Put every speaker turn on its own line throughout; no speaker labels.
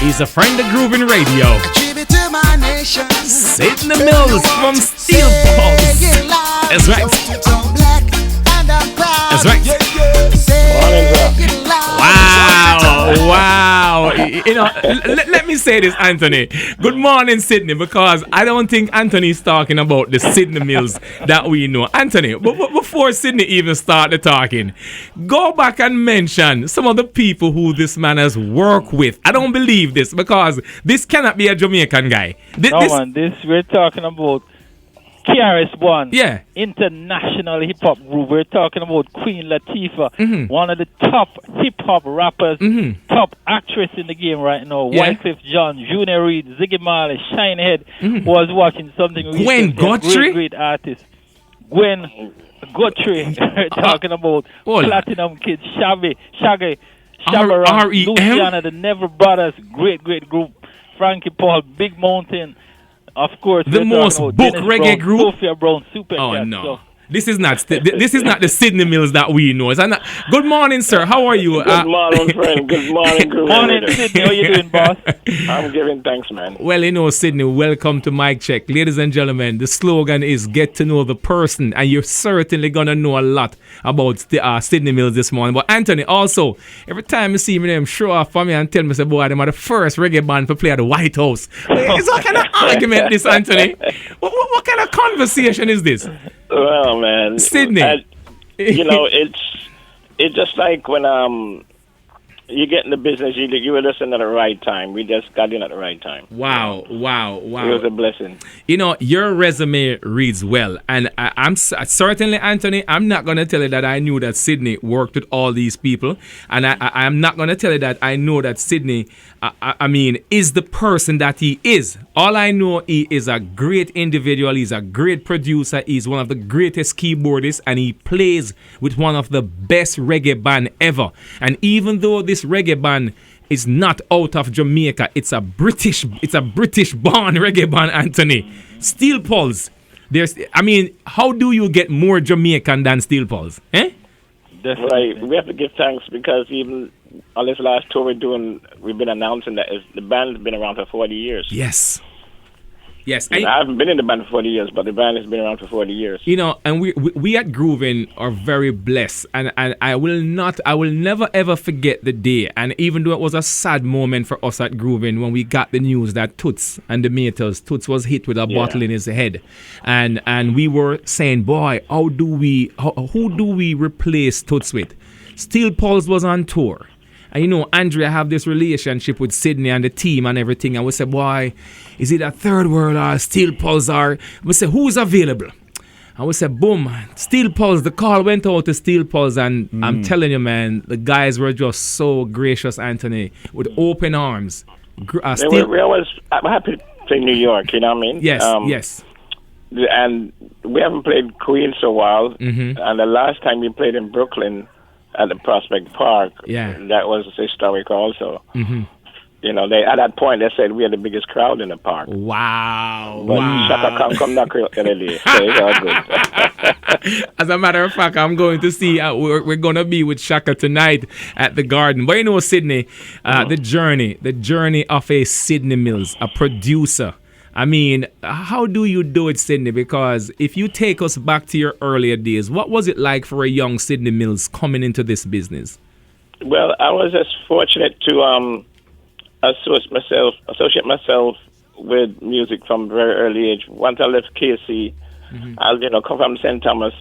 He's a friend of Groovin Radio. Sydney Mills from Steel Pulse. That's right. That's right. Wow. You know, let me say this, Anthony. Good morning, Sydney, because I don't think Anthony's talking about the Sydney Mills that we know. Anthony, before Sydney even started talking, go back and mention some of the people who this man has worked with. I don't believe this, because this cannot be a Jamaican guy.
We're talking about KRS-One,
yeah,
international hip-hop group. We're talking about Queen Latifah, one of the top hip-hop rappers, top actress in the game right now,
yeah.
Wycliffe Jean, Junior Reid, Ziggy Marley, Shinehead, was watching something.
Gwen Guthrie?
Great artist. Gwen Guthrie. We're talking about Platinum Kids, Shaggy, Shabba, Luciana, the Never Brothers, great group. Frankie Paul, Big Mountain. Of course,
the most booked reggae group.
Sophia Brown, Super
Oh
Cat,
no,
so.
this is not the Sydney Mills that we know. Good morning, sir. How are you?
Good morning, friend. Good morning, Groovin.
Morning, Sydney. How you doing, boss?
I'm giving thanks, man.
Well, you know, Sydney, welcome to Mic Check. Ladies and gentlemen, the slogan is get to know the person, and you're certainly going to know a lot about Sydney Mills this morning. But Anthony, also, every time you see me, them show off for me and tell me, say, boy, them are the first reggae band to play at the White House. It's what kind of argument this, Anthony? What kind of conversation is this?
Well, man,
Sydney,
you know, it's just like when you get in the business, you were listening at the right time. We just got in at the right time.
Wow.
It was a blessing.
You know, your resume reads well, and I'm certainly, Anthony, I'm not going to tell you that I knew that Sydney worked with all these people, and I'm not going to tell you that I know that Sydney, is the person that he is. All I know, he is a great individual, he's a great producer, he's one of the greatest keyboardists, and he plays with one of the best reggae band ever. And even though this reggae band is not out of Jamaica, it's a British born reggae band, Anthony. Steel Pulse. How do you get more Jamaican than Steel Pulse?
Right. We have to give thanks, because even on this last tour we've been announcing that the band's been around for 40 years.
Yes.
I haven't been in the band for 40 years, but the band has been around for 40 years.
You know, and we at Groovin are very blessed, and I will never ever forget the day. And even though it was a sad moment for us at Groovin when we got the news that Toots and the Metals, Toots was hit with a bottle in his head, and we were saying, boy, who do we replace Toots with? Steel Pulse was on tour. And you know, Andrea have this relationship with Sydney and the team and everything. And we say, boy, is it a Third World or Steel Pulse? Or we say, who's available? And we say, boom, Steel Pulse. The call went out to Steel Pulse. And I'm telling you, man, the guys were just so gracious, Anthony, with open arms.
We always happy to play New York, you know what I mean?
Yes.
And we haven't played Queens for a while. And the last time we played in Brooklyn, at the Prospect Park, that was historic also. You know, at that point they said we had the biggest crowd in the park.
Wow!
But Shaka can't come back early, so it's all good.
As a matter of fact, I'm going to see. We're going to be with Shaka tonight at the Garden. But you know, Sydney, the journey of a Sydney Mills, a producer. I mean, how do you do it, Sydney? Because if you take us back to your earlier days, what was it like for a young Sydney Mills coming into this business?
Well, I was just fortunate to associate myself with music from a very early age. Once I left KC, I come from St. Thomas.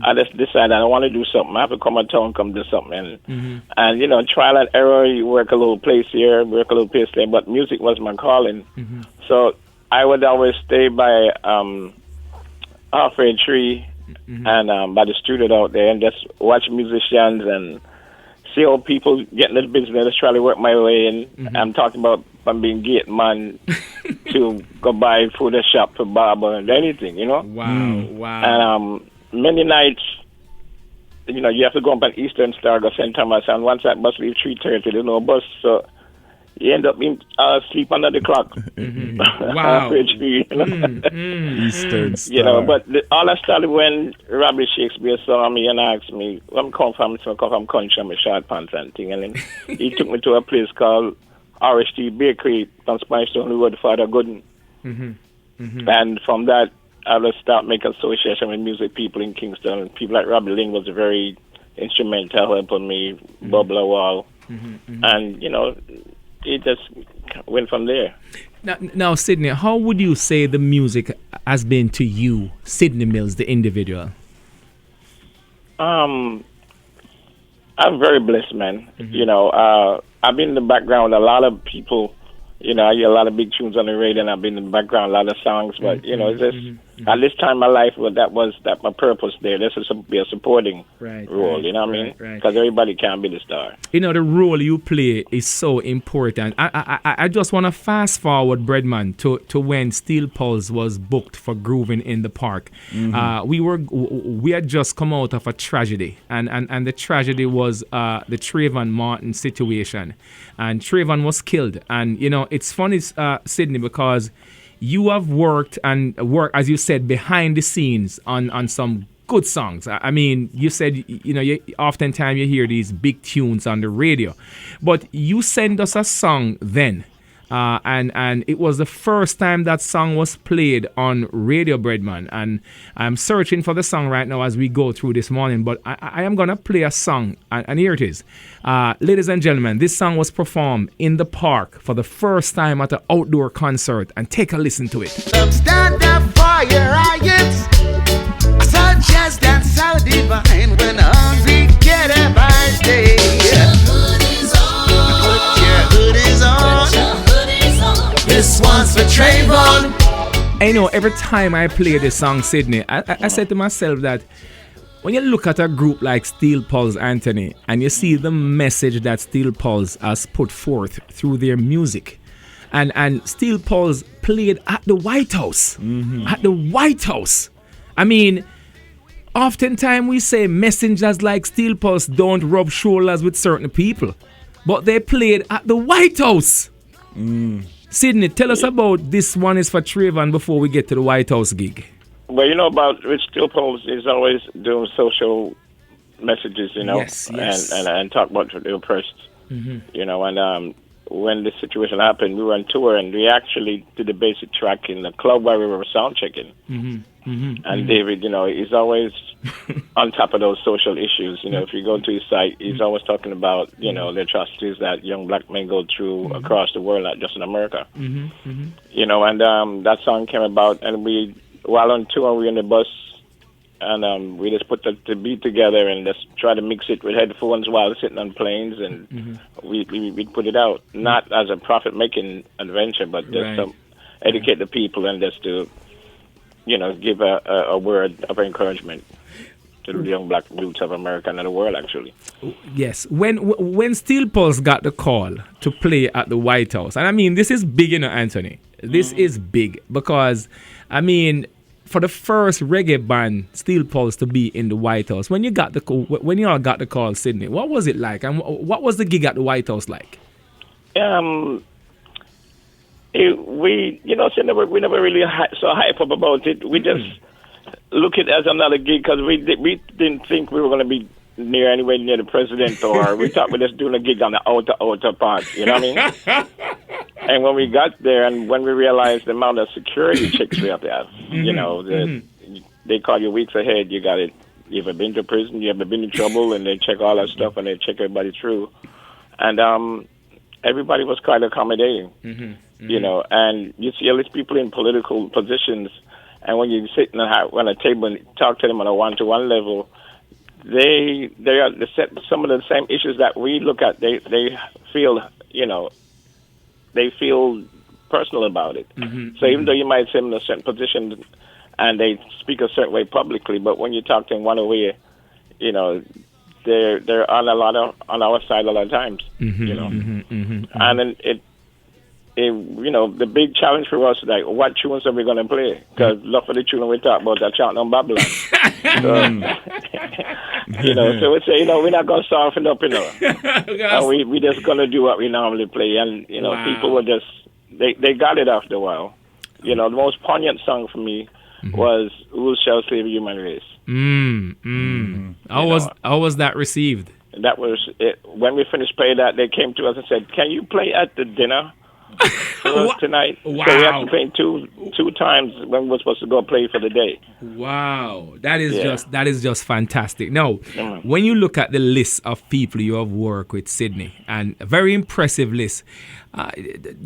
I just decided I want to do something. I have to come to town, come do something. And trial and error, you work a little place here, work a little place there, but music was my calling. So I would always stay by Halfway Tree and by the studio out there and just watch musicians and see how people get in the business, try to work my way in. I'm talking about from being gate man to go buy food at shop to barber and anything, you know?
Wow.
And many nights, you have to go up on Eastern Star, go St. Thomas, and once that bus leaves 3:30, there's no bus, so you end up being asleep under the clock.
Wow.
Eastern Star. But all I started when Robbie Shakespeare saw me and asked me, where I'm come from, so I come from country, I'm a short pants and thing. And then he took me to a place called RST Bakery on Spanish Town Road, Father Gooden. And from that, I just start making association with music people in Kingston. People like Robbie Lynn was very instrumental helping me, Bubble Wall. And, you know, it just went from there.
Now, Sydney, how would you say the music has been to you, Sydney Mills, the individual?
I'm very blessed, man. You know, I've been in the background. A lot of people, you know, I hear a lot of big tunes on the radio, and I've been in the background, a lot of songs. But you know, it's just at this time in my life, well, that my purpose there. This is to be a supporting role. You know what I mean? Because everybody can't be the star.
You know, the role you play is so important. I just want to fast forward, Breadman, to when Steel Pulse was booked for Groovin in the Park. We had just come out of a tragedy, and the tragedy was the Trayvon Martin situation, and Trayvon was killed. And you know, it's funny, Sydney, because you have worked, as you said, behind the scenes on some good songs. I mean, you said, you know, oftentimes you hear these big tunes on the radio, but you sent us a song then, and it was the first time that song was played on Radio, Breadman, and I'm searching for the song right now as we go through this morning, but I am going to play a song, and here it is. Ladies and gentlemen, this song was performed in the park for the first time at an outdoor concert, and take a listen to it.
Stand up for your riots, such as that so divine when hungry get a birthday. Put your hoodies on. This one's for Trayvon.
I know every time I play this song, Sydney, I said to myself that when you look at a group like Steel Pulse, Anthony, and you see the message that Steel Pulse has put forth through their music, and Steel Pulse played at the White House, at the White House. I mean, oftentimes we say messengers like Steel Pulse don't rub shoulders with certain people, but they played at the White House. Sydney, tell us about This One Is for Trayvon before we get to the White House gig.
Well, you know about Rich Steel Pulse is always doing social messages, you know,
yes.
And talk about the oppressed, you know, and when this situation happened, we were on tour, and we actually did the basic track in the club where we were sound checking. And David, you know, he's always on top of those social issues. You know, if you go to his site, he's always talking about, you know, the atrocities that young black men go through across the world, not just in America. You know, and that song came about, and while on tour, we were in the bus, and we just put the beat together and just try to mix it with headphones while sitting on planes, and we put it out, not as a profit-making adventure, but just to educate the people and just to, you know, give a word of encouragement to the young black youth of America and the world, actually.
Yes. When Steel Pulse got the call to play at the White House, and I mean, this is big, you know, Anthony. This is big because, I mean, for the first reggae band, Steel Pulse, to be in the White House, when you all got the call, Sydney, what was it like, and what was the gig at the White House like?
We never really so hype up about it. We just look at it as another gig because we didn't think we were going to be anywhere near the president, or we thought we were just doing a gig on the outer part. You know what I mean? And when we got there, and when we realized the amount of security checks we have to have, you know, they call you weeks ahead. You got it. You ever been to prison? You ever been in trouble? And they check all that stuff, and they check everybody through. And everybody was quite accommodating, you know. And you see all these people in political positions, and when you sit on a table and talk to them on a one-to-one level, they are some of the same issues that we look at. They feel, you know, they feel personal about it. So even though you might see them in a certain position and they speak a certain way publicly, but when you talk to them one way, you know, they're on our side a lot of times, you know. And then it you know, the big challenge for us is like, what tunes are we going to play? Because love for the tune we talk about, that chant on Babylon. So, you know, so we say, you know, we're not going to soften up, you know. And we just going to do what we normally play. And, you know, people were just, they got it after a while. You know, the most poignant song for me was Who Shall Save the Human Race?
How was that received?
that was it. When we finished playing that, they came to us and said, "Can you play at the dinner for us tonight?"
Wow.
So we had to play two times when we were supposed to go play for the day.
Wow, that is just fantastic. Now, when you look at the list of people you have worked with, Sydney, and a very impressive list,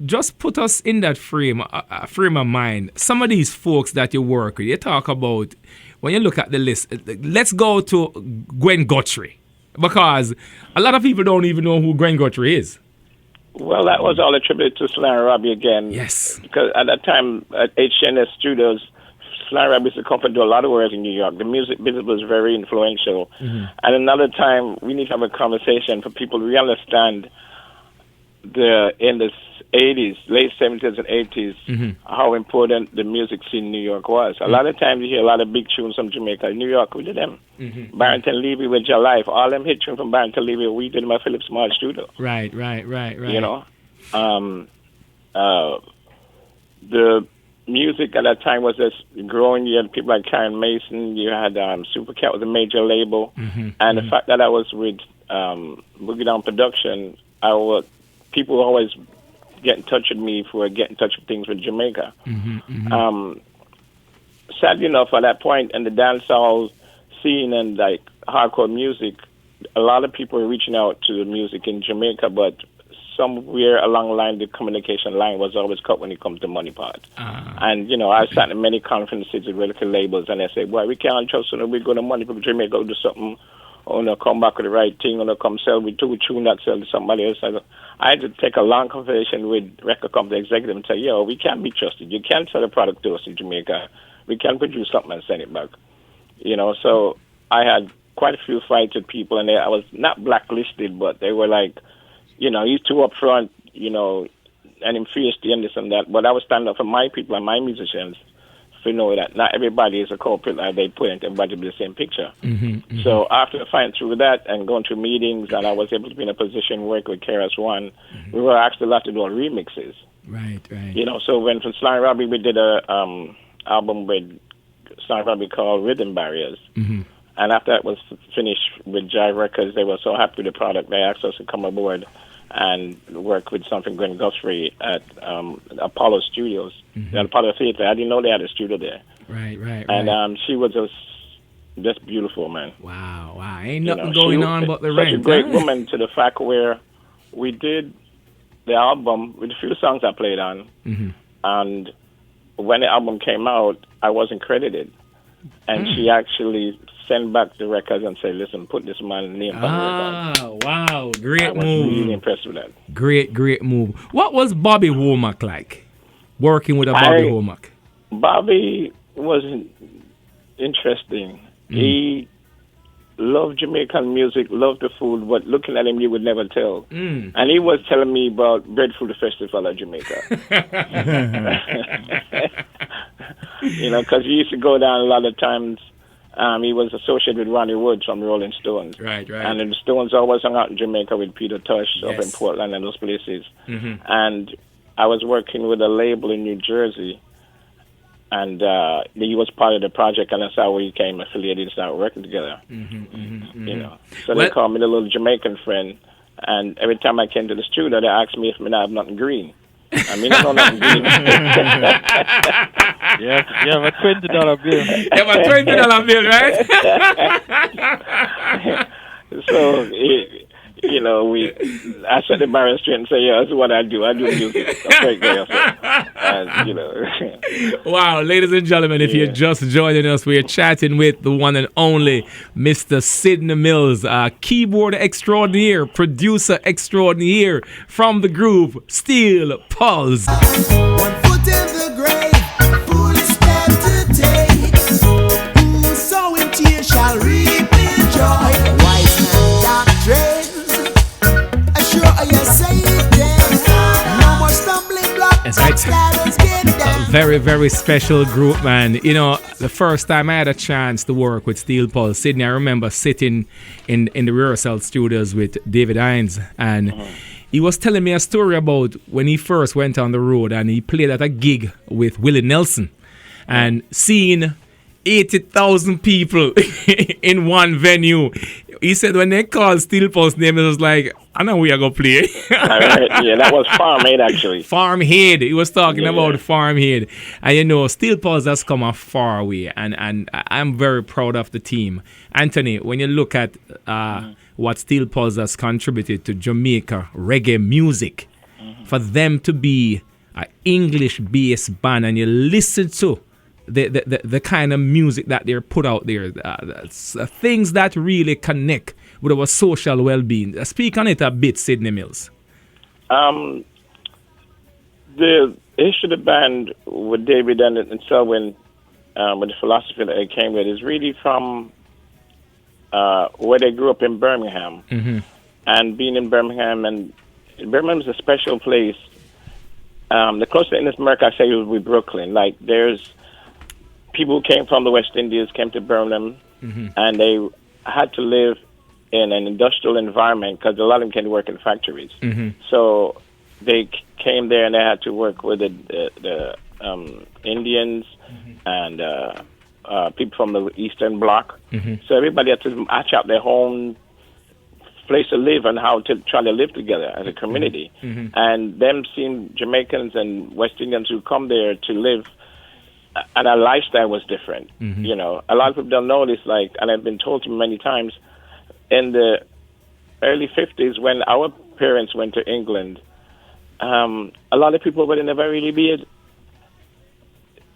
just put us in that frame of mind. Some of these folks that you work with, you talk about, when you look at the list, let's go to Gwen Guthrie, because a lot of people don't even know who Gwen Guthrie is.
Well, that was all attributed to Sly and Robbie again.
Yes.
Because at that time, at HNS Studios, Sly and Robbie used to come and do a lot of work in New York. The music business was very influential. And another time, we need to have a conversation for people to really understand in the 80s, late 70s and 80s, how important the music scene in New York was. A lot of times you hear a lot of big tunes from Jamaica. New York, we did them. Barrington Levy with Your Life. All them hit tunes from Barrington Levy, we did them at Philip Small Studio.
Right.
You know? The music at that time was just growing. You had people like Karen Mason. You had Supercat with a major label. And the fact that I was with Boogie Down Production, people were always get in touch with me for get in touch with things with Jamaica. Sadly enough, at that point in the dancehall scene and like hardcore music, a lot of people were reaching out to the music in Jamaica, but somewhere along the line, the communication line was always cut when it comes to money part. And, you know, I sat in many conferences with record labels, and they say, well, we can't trust them. We go to money from Jamaica, go do something, or no, come back with the right thing, or no, come sell with two tune that sell to somebody else. I had to take a long conversation with record company executive and say, yo, we can't be trusted. You can't sell a product to us in Jamaica. We can't produce something and send it back. You know, so I had quite a few fights with people, and I was not blacklisted, but they were like, you know, he's too upfront, you know, and him fierce and this and that. But I was standing up for my people and my musicians to know that not everybody is a culprit like they put into everybody to be the same picture. So after fighting through that and going through meetings, and I was able to be in a position working with KRS-One, we were actually allowed to do remixes.
Right.
You know, so when for Sly and Robbie, we did a album with Sly and Robbie called Rhythm Barriers. And after that was finished with Jive Records, they were so happy with the product, they asked us to come aboard and work with something Gwen Guthrie at Apollo Studios, at Apollo Theater. I didn't know they had a studio there.
Right.
And she was just beautiful, man.
Wow. Ain't nothing going on but the rent.
Such a great woman, to the fact where we did the album with a few songs I played on, and when the album came out, I wasn't credited. And she actually sent back the records and said, listen, put this man's name on the record.
Wow. Great
I was
move.
really impressed with that.
Great move. What was Bobby Womack like, working with Bobby Womack?
Bobby was interesting. He loved Jamaican music, loved the food, but looking at him, you would never tell. And he was telling me about Breadfruit Festival of Jamaica. You know, because he used to go down a lot of times. He was associated with Ronnie Wood from the Rolling Stones. Right. And the Stones always hung out in Jamaica with Peter Tosh up in Portland and those places. And I was working with a label in New Jersey, and he was part of the project, and that's how we became affiliated and started working together. You know, so they called me the little Jamaican friend, and every time I came to the studio, they asked me if I have nothing green. I mean, I don't know nothing green.
You have a $20 bill.
You have a $20 bill, right?
So, you know, I set the bar straight and say, yeah, that's what I do. I do music. And, you know.
Wow, ladies and gentlemen, if you're just joining us, we're chatting with the one and only Mr. Sydney Mills, keyboard extraordinaire, producer extraordinaire from the group Steel Pulse.
1 foot in the grave, full step to take. Who sowing tears shall reap in joy. Wise man doctrines, assure you safe there. No more stumbling blocks.
That's right. A very, very special group, man. You know, the first time I had a chance to work with Steel Pulse, Sydney, I remember sitting in the rehearsal studios with David Hines, and he was telling me a story about when he first went on the road and he played at a gig with Willie Nelson, and seeing 80,000 people in one venue. he said when they called Steel Pulse name, it was like, I know we are going to play.
Yeah, that was Farmhead, actually.
Farmhead. He was talking about Farmhead. And, you know, Steel Pulse has come a far way. And I'm very proud of the team. Anthony, when you look at what Steel Pulse has contributed to Jamaica reggae music, for them to be an English-based band, and you listen to the kind of music that they're put out there, things that really connect with our social well-being. Speak on it a bit, Sidney Mills.
The issue of the band with David and Selwyn, with the philosophy that they came with, is really from where they grew up in Birmingham. And being in Birmingham, and Birmingham is a special place. The closest thing in America, I say, would be Brooklyn. Like, there's people who came from the West Indies, came to Birmingham, and they had to live in an industrial environment because a lot of them can work in factories. So they came there and they had to work with the Indians and people from the Eastern Bloc. So everybody had to match up their own place to live and how to try to live together as a community. And them seeing Jamaicans and West Indians who come there to live, and our lifestyle was different. You know, a lot of people don't know this, like, and I've been told to me many times, in the early 50s when our parents went to England, a lot of people would never really be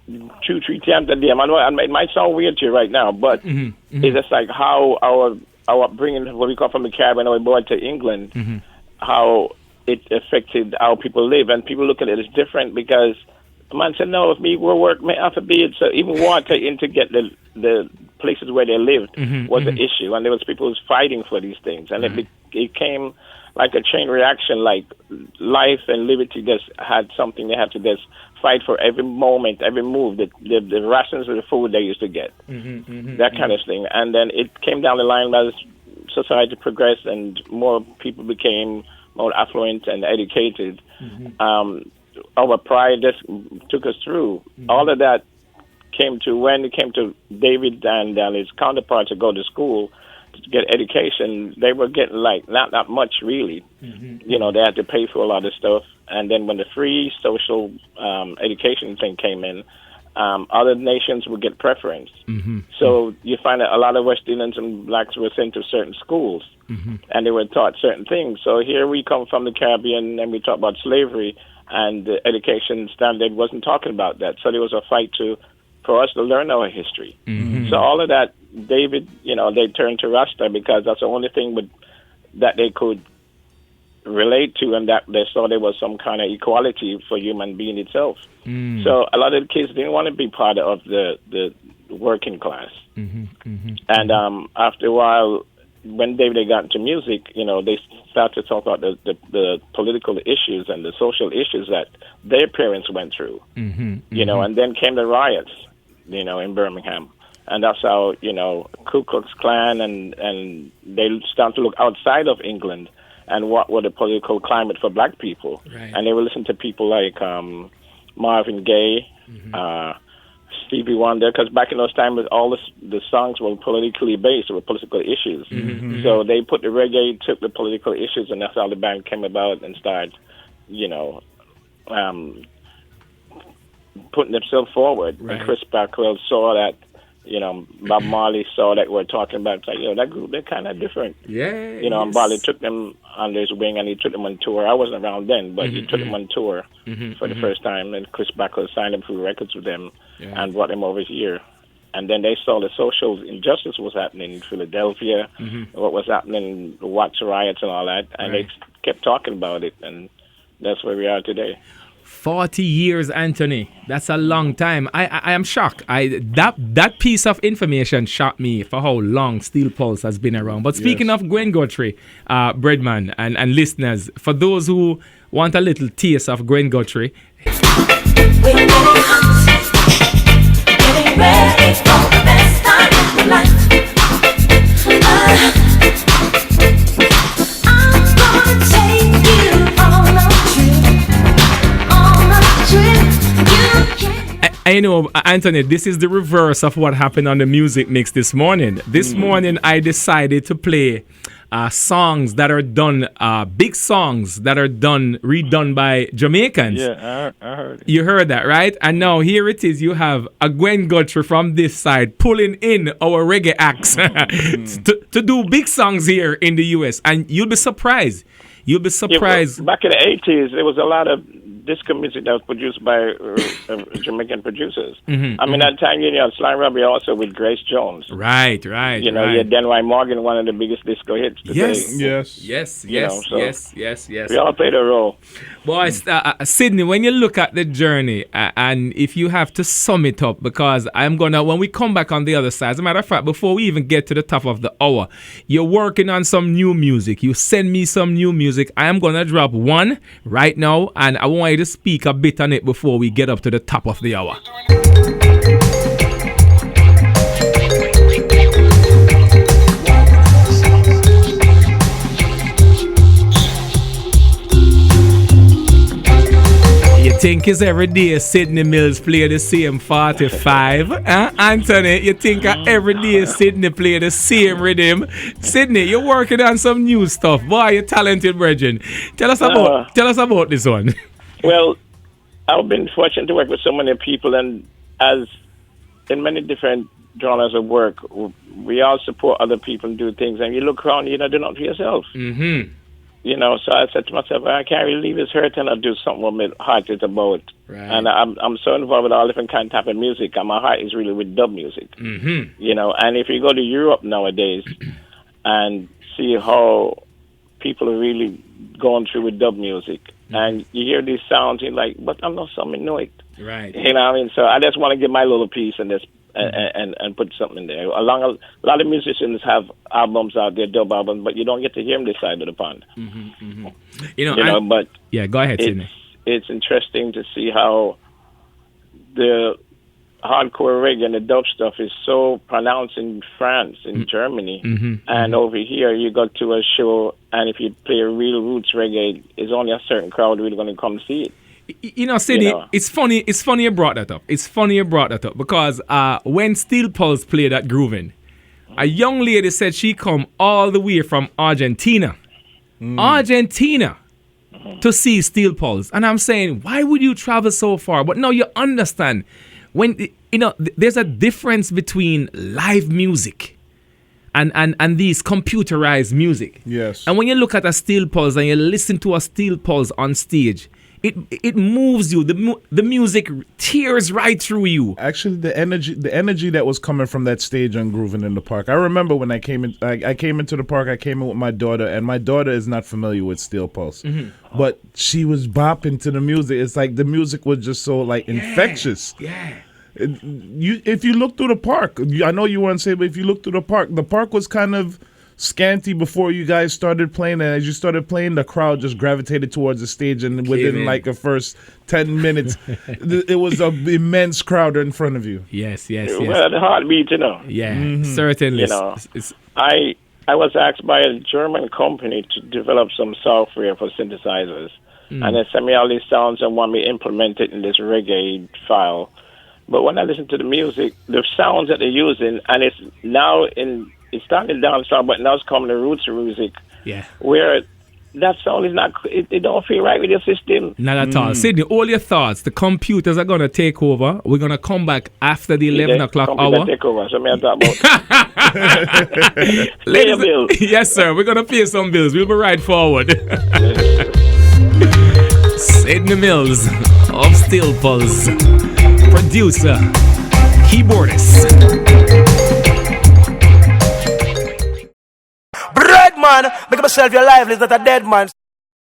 2-3 times a day. I know it might sound weird to you right now, but it's just like how our upbringing, when we come from the Caribbean and we brought to England, how it affected how people live. And people look at it as different because the man said, no, if me will work, may have to be it. So even water in to get the places where they lived was an issue. And there was people who was fighting for these things. And it became like a chain reaction, like life and liberty just had something they had to just fight for every moment, every move, the rations of the food they used to get, that kind of thing. And then it came down the line as society progressed and more people became more affluent and educated. Our pride just took us through. All of that came to when it came to David and his counterparts to go to school to get education. They were getting like not that much really. You know, they had to pay for a lot of stuff. And then when the free social education thing came in, other nations would get preference. So you find that a lot of West Indians and blacks were sent to certain schools, and they were taught certain things. So here we come from the Caribbean, and we talk about slavery, and the education standard wasn't talking about that. So there was a fight for us to learn our history. So all of that, David, you know, they turned to Rasta because that's the only thing that they could relate to, and that they saw there was some kind of equality for human being itself. So a lot of the kids didn't want to be part of the working class. And after a while, when they got into music, you know, they started to talk about the political issues and the social issues that their parents went through. You know, and then came the riots, you know, in Birmingham. And that's how, you know, Ku Klux Klan and they started to look outside of England and what were the political climate for black people. And they would listen to people like Marvin Gaye, Stevie Wonder, because back in those times, all the songs were politically based, or political issues. So they put the reggae, took the political issues, and that's how the band came about and started, you know, putting themselves forward. And Chris Blackwell saw that, you know, Bob Marley saw that we're talking about, it's like, yo, that group, they're kind of different. You know, and Marley took them under his wing and he took them on tour. I wasn't around then, but he took them on tour for the first time, and Chris Blackwell signed them through records with them and brought them over here. And then they saw the social injustice was happening in Philadelphia, what was happening, the Watts riots and all that, and they kept talking about it, and that's where we are today.
40 years, Anthony. That's a long time. I am shocked. That piece of information shocked me for how long Steel Pulse has been around. But speaking of Gwen Guthrie, Breadman, and listeners, for those who want a little taste of Gwen Guthrie,
we're getting ready for the best time of life. I'm gonna take you on a trip.
And you know, Anthony, this is the reverse of what happened on the music mix this morning. This morning, I decided to play songs that are done, big songs that are redone by Jamaicans.
Yeah, I heard it.
You heard that, right? And now here it is. You have a Gwen Guthrie from this side pulling in our reggae acts to do big songs here in the U.S. And you'll be surprised. You'll be surprised.
Yeah, well, back in the 80s, there was a lot of disco music that was produced by Jamaican producers. I mean, at the time, you know, Sly Robbie also with Grace Jones.
Right.
You know, you had Denway Morgan, one of the biggest disco hits today.
Yes.
We all played a role.
Boys, Sydney, when you look at the journey, and if you have to sum it up, because when we come back on the other side, as a matter of fact, before we even get to the top of the hour, you're working on some new music. You send me some new music. I am going to drop one right now, and I want you to speak a bit on it before we get up to the top of the hour. You think it's every day Sydney Mills play the same 45? Anthony, you think every day Sydney play the same rhythm? Sydney, you're working on some new stuff. Boy, you're talented, brethren. Tell us about this one.
Well, I've been fortunate to work with so many people, and as in many different genres of work, we all support other people and do things. And you look around, you know, do not for yourself. You know, so I said to myself, I can't really leave this hurt and I'll do something what my heart is about.
Right.
And I'm so involved with all different kind of type of music, and my heart is really with dub music. You know, and if you go to Europe nowadays and see how people are really going through with dub music, and you hear these sounds, you're like, but I'm not something know it.
Right.
You know what I mean? So I just want to give my little piece in this and put something in there. A lot of musicians have albums out there, dub albums, but you don't get to hear them this side of the pond.
You know,
but
yeah, go ahead, Sydney.
It's interesting to see how the hardcore reggae and the dub stuff is so pronounced in France, in Germany, and over here you go to a show, and if you play a real roots reggae, it's only a certain crowd really going to come see it.
You know, Sydney, it's funny you brought that up. Because when Steel Pulse played at Groovin, a young lady said she come all the way from Argentina to see Steel Pulse. And I'm saying, why would you travel so far? But now you understand, when you know, there's a difference between live music and these computerized music.
Yes.
And when you look at a Steel Pulse and you listen to a Steel Pulse on stage, it moves you. The music tears right through you.
Actually, the energy that was coming from that stage on Groovin in the Park. I remember when I came in. I came into the park. I came in with my daughter, and my daughter is not familiar with Steel Pulse, but she was bopping to the music. It's like the music was just so infectious.
Yeah.
If you look through the park, I know you weren't saying, but if you look through the park was kind of scanty before you guys started playing, and as you started playing, the crowd just gravitated towards the stage, and within the first 10 minutes it was an immense crowd in front of you.
Yes.
Well, the heartbeat, you know.
Yeah, certainly.
You know, I was asked by a German company to develop some software for synthesizers, and they sent me all these sounds and want me to implement it in this reggae file. But when I listen to the music, the sounds that they're using, and it's starting down south, but now it's coming to roots music. Yeah. Where that sound is not, it don't feel right with your system.
Not at all. Sydney, all your thoughts. The computers are going to take over. We're going to come back after the 11 o'clock hour.
Take over. So I talk about. Pay your bills.
Yes, sir. We're going to pay some bills. We'll be right forward. Sydney Mills of Steel Pulse. Producer. Keyboardist.
Man, make myself your life is not a dead man.